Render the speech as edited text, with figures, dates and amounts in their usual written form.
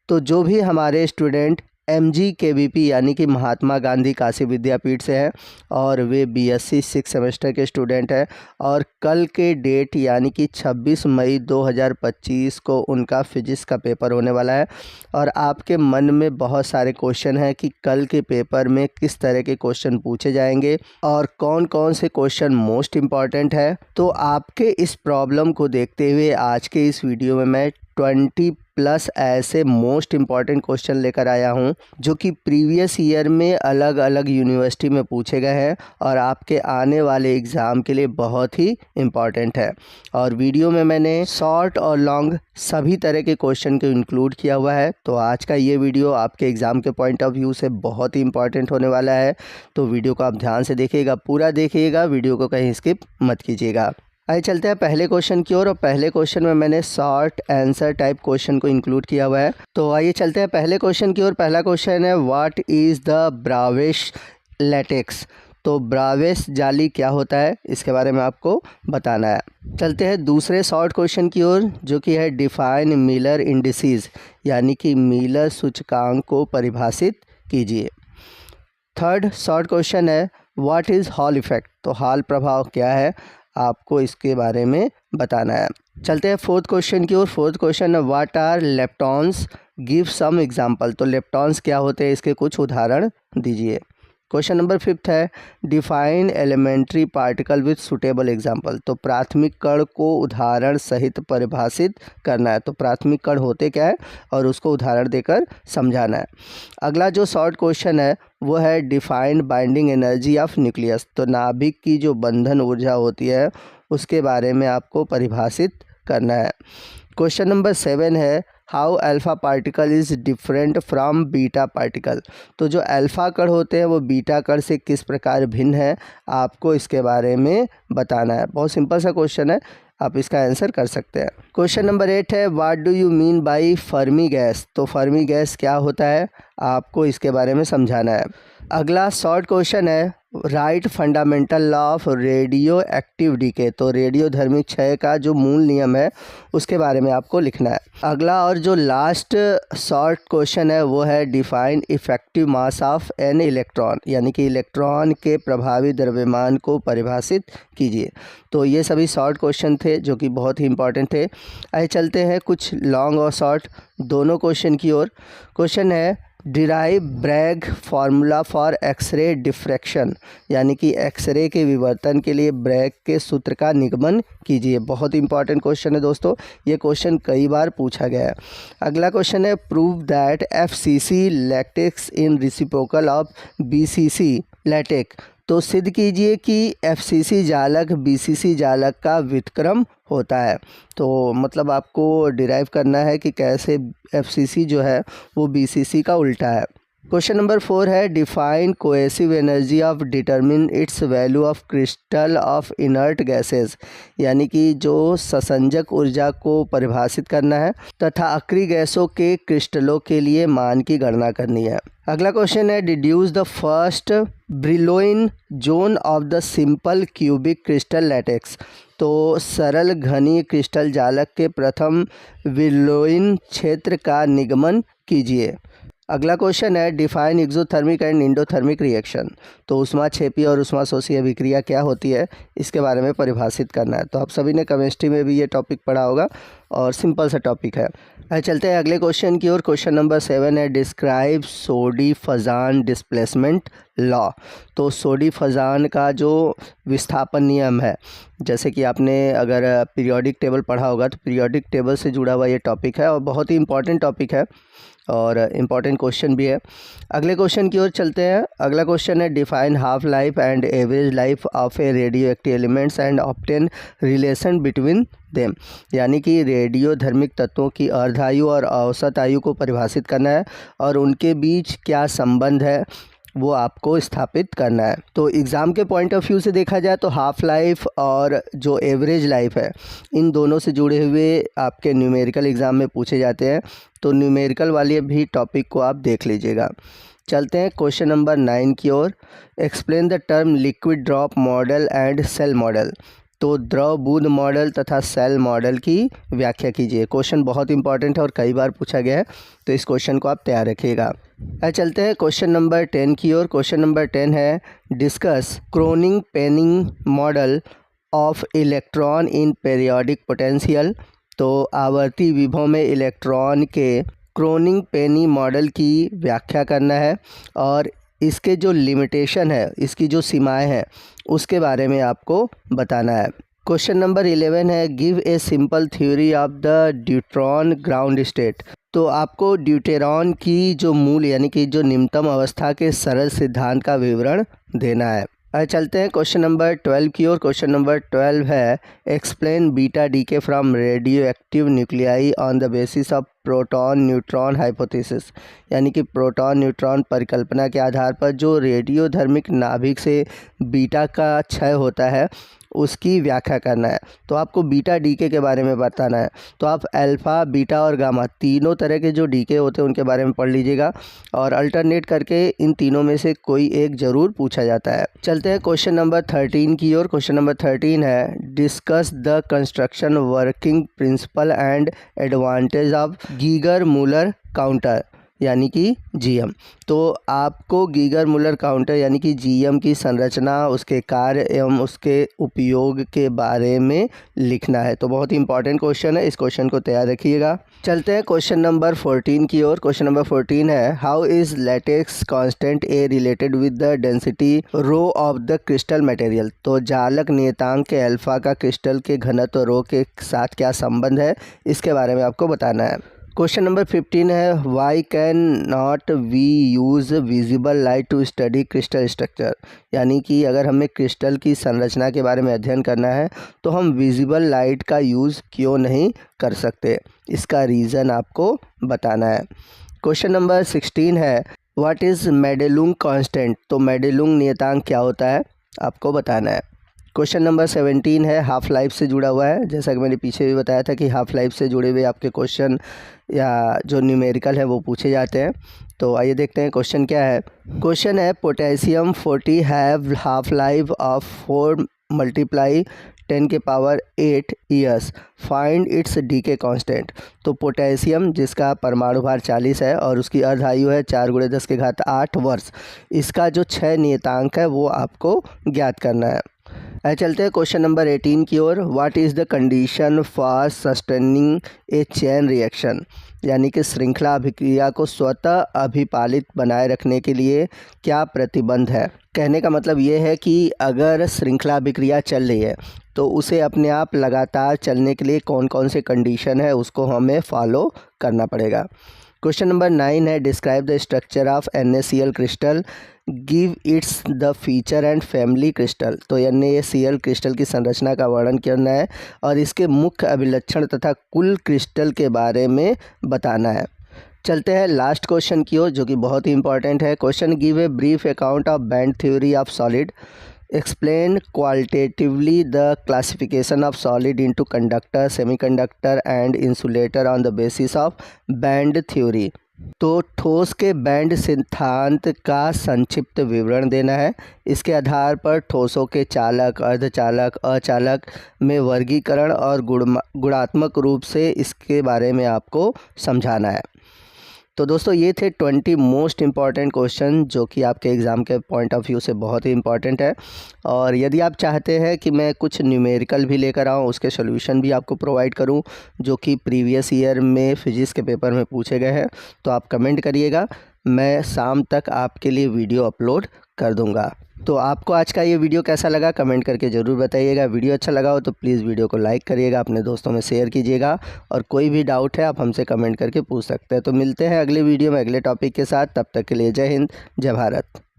तो जो भी हमारे स्टूडेंट MGKVP यानी कि महात्मा गांधी काशी विद्यापीठ से हैं और वे BSc 6 सेमेस्टर के स्टूडेंट हैं और कल के डेट यानी कि 26 मई 2025 को उनका फिजिक्स का पेपर होने वाला है। और आपके मन में बहुत सारे क्वेश्चन हैं कि कल के पेपर में किस तरह के क्वेश्चन पूछे जाएंगे और कौन कौन से क्वेश्चन मोस्ट इम्पॉर्टेंट है। तो आपके इस प्रॉब्लम को देखते हुए आज के इस वीडियो में मैं 20+ ऐसे मोस्ट इम्पॉर्टेंट क्वेश्चन लेकर आया हूं जो कि प्रीवियस ईयर में अलग अलग यूनिवर्सिटी में पूछे गए हैं और आपके आने वाले एग्ज़ाम के लिए बहुत ही इम्पॉर्टेंट है। और वीडियो में मैंने शॉर्ट और लॉन्ग सभी तरह के क्वेश्चन को इंक्लूड किया हुआ है। तो आज का ये वीडियो आपके एग्ज़ाम के पॉइंट ऑफ व्यू से बहुत ही इम्पॉर्टेंट होने वाला है। तो वीडियो को आप ध्यान से देखिएगा, पूरा देखिएगा, वीडियो को कहीं स्किप मत कीजिएगा। आइए चलते हैं पहले क्वेश्चन की ओर। और पहले क्वेश्चन में मैंने शॉर्ट आंसर टाइप क्वेश्चन को इंक्लूड किया हुआ है। तो आइए चलते हैं पहले क्वेश्चन की ओर। पहला क्वेश्चन है व्हाट इज़ द ब्रावेश लैटेक्स। तो ब्रावेश जाली क्या होता है, इसके बारे में आपको बताना है। चलते हैं दूसरे शॉर्ट क्वेश्चन की ओर जो कि है डिफाइन मिलर इंडिसेस यानी कि मिलर सूचकांक को परिभाषित कीजिए। थर्ड शॉर्ट क्वेश्चन है व्हाट इज़ हॉल इफेक्ट। तो हॉल प्रभाव क्या है, आपको इसके बारे में बताना है। चलते हैं फोर्थ क्वेश्चन की ओर। फोर्थ क्वेश्चन है what are leptons, give some example. तो लेप्टॉन्स क्या होते हैं, इसके कुछ उदाहरण दीजिए। क्वेश्चन नंबर 5 है define elementary particle with suitable example. तो प्राथमिक कण को उदाहरण सहित परिभाषित करना है। तो प्राथमिक कण होते क्या है और उसको उदाहरण देकर समझाना है। अगला जो शॉर्ट क्वेश्चन है वो है define binding energy of nucleus. तो नाभिक की जो बंधन ऊर्जा होती है उसके बारे में आपको परिभाषित करना है। क्वेश्चन नंबर 7 है how alpha particle is different from beta particle. तो जो अल्फ़ा कण होते हैं वो बीटा कण से किस प्रकार भिन्न है, आपको इसके बारे में बताना है। बहुत सिंपल सा क्वेश्चन है, आप इसका आंसर कर सकते हैं। क्वेश्चन नंबर 8 है what do you mean by Fermi gas. तो फर्मी गैस क्या होता है, आपको इसके बारे में समझाना है। अगला शॉर्ट क्वेश्चन है write fundamental law of radioactive decay. तो रेडियोधर्मिक क्षय का जो मूल नियम है उसके बारे में आपको लिखना है। अगला और जो लास्ट शॉर्ट क्वेश्चन है वो है define effective mass of an electron यानी कि इलेक्ट्रॉन के प्रभावी द्रव्यमान को परिभाषित कीजिए। तो ये सभी शॉर्ट क्वेश्चन थे जो कि बहुत ही इंपॉर्टेंट थे। आइए चलते हैं कुछ लॉन्ग और शॉर्ट दोनों क्वेश्चन की ओर। क्वेश्चन है derive Bragg formula for X-ray diffraction यानी कि एक्सरे के विवर्तन के लिए ब्रैग के सूत्र का निगमन कीजिए। बहुत इंपॉर्टेंट क्वेश्चन है दोस्तों, ये क्वेश्चन कई बार पूछा गया है। अगला क्वेश्चन है prove that FCC latex in reciprocal of BCC लैटेक। तो सिद्ध कीजिए कि FCC जालक BCC जालक का व्युत्क्रम होता है। तो मतलब आपको डिराइव करना है कि कैसे FCC जो है वो BCC का उल्टा है। क्वेश्चन नंबर 4 है define cohesive energy of determine it's value of crystal of inert gases यानी कि जो ससंजक ऊर्जा को परिभाषित करना है तथा अक्रिय गैसों के क्रिस्टलों के लिए मान की गणना करनी है। अगला क्वेश्चन है deduce the first Brillouin zone of the simple cubic crystal lattice. तो सरल घनीय क्रिस्टल जालक के प्रथम ब्रिलोइन क्षेत्र का निगमन कीजिए। अगला क्वेश्चन है define exothermic and endothermic reaction. तो ऊष्माक्षेपी और ऊष्माशोषी अभिक्रिया क्या होती है, इसके बारे में परिभाषित करना है। तो आप सभी ने केमिस्ट्री में भी ये टॉपिक पढ़ा होगा और सिंपल सा टॉपिक है। चलते हैं अगले क्वेश्चन की ओर। क्वेश्चन नंबर 7 है डिस्क्राइब सोडी-फजान डिस्प्लेसमेंट लॉ। तो सोडी-फजान का जो विस्थापन नियम है, जैसे कि आपने अगर पीरियोडिक टेबल पढ़ा होगा तो पीरियोडिक टेबल से जुड़ा हुआ ये टॉपिक है और बहुत ही इंपॉर्टेंट टॉपिक है और इम्पॉर्टेंट क्वेश्चन भी है। अगले क्वेश्चन की ओर चलते हैं। अगला क्वेश्चन है define half life and average life of A radio active elements and obtain relation between them यानी कि रेडियोधर्मिक तत्वों की अर्धायु और औसत आयु को परिभाषित करना है और उनके बीच क्या संबंध है वो आपको स्थापित करना है। तो एग्ज़ाम के पॉइंट ऑफ व्यू से देखा जाए तो हाफ लाइफ और जो एवरेज लाइफ है इन दोनों से जुड़े हुए आपके न्यूमेरिकल एग्ज़ाम में पूछे जाते हैं। तो न्यूमेरिकल वाले भी टॉपिक को आप देख लीजिएगा। चलते हैं क्वेश्चन नंबर 9 की ओर। Explain the term liquid drop model and shell model. तो द्रव बूंद मॉडल तथा सेल मॉडल की व्याख्या कीजिए। क्वेश्चन बहुत इंपॉर्टेंट है और कई बार पूछा गया है, तो इस क्वेश्चन को आप तैयार रखिएगा। चलते हैं क्वेश्चन नंबर 10 की ओर। क्वेश्चन नंबर 10 है discuss Kronig Penney model of electron in periodic potential. तो आवर्ती विभव में इलेक्ट्रॉन के क्रोनिग पेनी मॉडल की व्याख्या करना है और इसके जो लिमिटेशन है, इसकी जो सीमाएं हैं, उसके बारे में आपको बताना है। क्वेश्चन नंबर 11 है give a simple theory of the deuteron ground state. तो आपको ड्यूटेरॉन की जो मूल यानी कि जो निम्नतम अवस्था के सरल सिद्धांत का विवरण देना है। चलते हैं क्वेश्चन नंबर 12 की ओर। क्वेश्चन नंबर 12 है explain beta decay from radio active nuclei on the basis of proton neutron hypothesis. यानी कि प्रोटॉन न्यूट्रॉन परिकल्पना के आधार पर जो रेडियोधर्मिक नाभिक से बीटा का क्षय होता है उसकी व्याख्या करना है। तो आपको बीटा डीके के बारे में बताना है। तो आप अल्फ़ा, बीटा और गामा तीनों तरह के जो डीके होते हैं उनके बारे में पढ़ लीजिएगा और अल्टरनेट करके इन तीनों में से कोई एक ज़रूर पूछा जाता है। चलते हैं क्वेश्चन नंबर 13 की ओर। क्वेश्चन नंबर 13 है discuss the construction working principle and advantage of Geiger Muller counter यानी कि जीएम। तो आपको गीगर मूलर काउंटर यानी कि जीएम की संरचना, उसके कार्य एवं उसके उपयोग के बारे में लिखना है। तो बहुत ही इंपॉर्टेंट क्वेश्चन है, इस क्वेश्चन को तैयार रखिएगा। चलते हैं क्वेश्चन नंबर 14 की ओर। क्वेश्चन नंबर 14 है how is lattice constant a related with the density rho of the crystal material. तो जालक नियतांक के अल्फ़ा का क्रिस्टल के घनत्व रो के साथ क्या संबंध है, इसके बारे में आपको बताना है। क्वेश्चन नंबर 15 है why can not we use visible light to study crystal structure. यानी कि अगर हमें क्रिस्टल की संरचना के बारे में अध्ययन करना है तो हम विजिबल लाइट का यूज़ क्यों नहीं कर सकते, इसका रीज़न आपको बताना है। क्वेश्चन नंबर 16 है व्हाट इज़ मेडेलुंग कांस्टेंट। तो मेडेलुंग नियतांक क्या होता है, आपको बताना है। क्वेश्चन नंबर 17 है हाफ लाइफ से जुड़ा हुआ है। जैसा कि मैंने पीछे भी बताया था कि हाफ लाइफ से जुड़े हुए आपके क्वेश्चन या जो न्यूमेरिकल है वो पूछे जाते हैं। तो आइए देखते हैं क्वेश्चन क्या है। क्वेश्चन है potassium 40 have half life of 4 × 10⁸ years, find its decay constant. तो पोटेशियम जिसका परमाणु भार 40 है और उसकी अर्ध आयु है 4 × 10⁸ वर्ष, इसका जो क्षय नियतांक है वो आपको ज्ञात करना है। चलते हैं क्वेश्चन नंबर 18 की ओर। What is the condition for sustaining a chain reaction. यानी कि श्रृंखला अभिक्रिया को स्वतः अभिपालित बनाए रखने के लिए क्या प्रतिबंध है। कहने का मतलब ये है कि अगर श्रृंखला अभिक्रिया चल रही है तो उसे अपने आप लगातार चलने के लिए कौन कौन से कंडीशन है उसको हमें फॉलो करना पड़ेगा। क्वेश्चन नंबर 9 है describe the structure of NaCl crystal, give its the feature and family crystal. तो NaCl क्रिस्टल की संरचना का वर्णन करना है और इसके मुख्य अभिलक्षण तथा कुल क्रिस्टल के बारे में बताना है। चलते हैं लास्ट क्वेश्चन की ओर जो कि बहुत ही इंपॉर्टेंट है। Question give a brief account of band theory of solid, explain qualitatively the classification of solid into conductor, semiconductor and insulator on the basis of band theory. तो ठोस के बैंड सिद्धांत का संक्षिप्त विवरण देना है। इसके आधार पर ठोसों के चालक, अर्धचालक, अचालक में वर्गीकरण और गुणात्मक रूप से इसके बारे में आपको समझाना है। तो दोस्तों ये थे 20 मोस्ट इम्पॉर्टेंट क्वेश्चन जो कि आपके एग्ज़ाम के पॉइंट ऑफ व्यू से बहुत ही इम्पॉर्टेंट है। और यदि आप चाहते हैं कि मैं कुछ न्यूमेरिकल भी लेकर आऊँ, उसके सॉल्यूशन भी आपको प्रोवाइड करूँ जो कि प्रीवियस ईयर में फिजिक्स के पेपर में पूछे गए हैं, तो आप कमेंट करिएगा, मैं शाम तक आपके लिए वीडियो अपलोड कर दूँगा। तो आपको आज का ये वीडियो कैसा लगा कमेंट करके ज़रूर बताइएगा। वीडियो अच्छा लगा हो तो प्लीज़ वीडियो को लाइक करिएगा, अपने दोस्तों में शेयर कीजिएगा और कोई भी डाउट है आप हमसे कमेंट करके पूछ सकते हैं। तो मिलते हैं अगले वीडियो में अगले टॉपिक के साथ, तब तक के लिए जय हिंद, जय भारत।